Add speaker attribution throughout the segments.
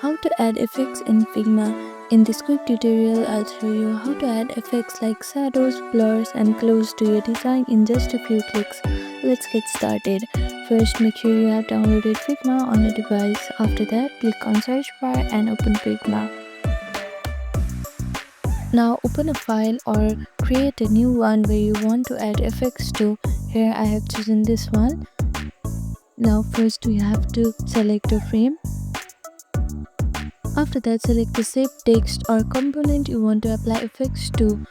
Speaker 1: How to add effects in Figma. In this quick tutorial, I'll show you how to add effects like shadows, blurs, and glows to your design in just a few clicks. Let's get started. First, make sure you have downloaded Figma on your device. After that, click on search bar and open Figma. Now open a file or create a new one where you want to add effects to. Here I have chosen this one. Now first we have to select a frame. After that, select the shape, text or component you want to apply effects to.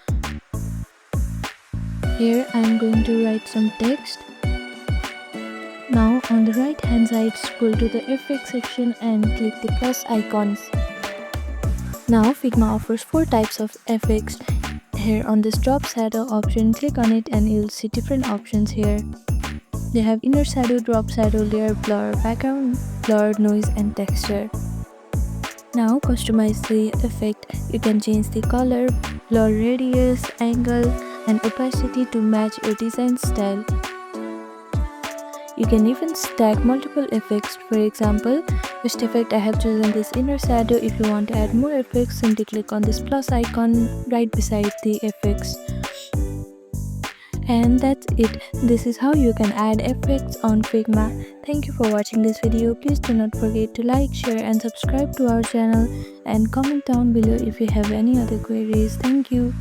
Speaker 1: Here I am going to write some text. Now on the right hand side, scroll to the effects section and click the plus icons. Now Figma offers 4 types of effects. Here on this drop shadow option, click on it and you'll see different options here. They have inner shadow, drop shadow, layer, blur, background, blur, noise and texture. Now customize the effect. You can change the color, blur radius, angle and opacity to match your design style. You can even stack multiple effects. For example, first effect I have chosen this inner shadow. If you want to add more effects, simply click on this plus icon right beside the effects. And that's it. This is how you can add effects on Figma. Thank you for watching this video. Please do not forget to like, share and subscribe to our channel and comment down below if you have any other queries. Thank you.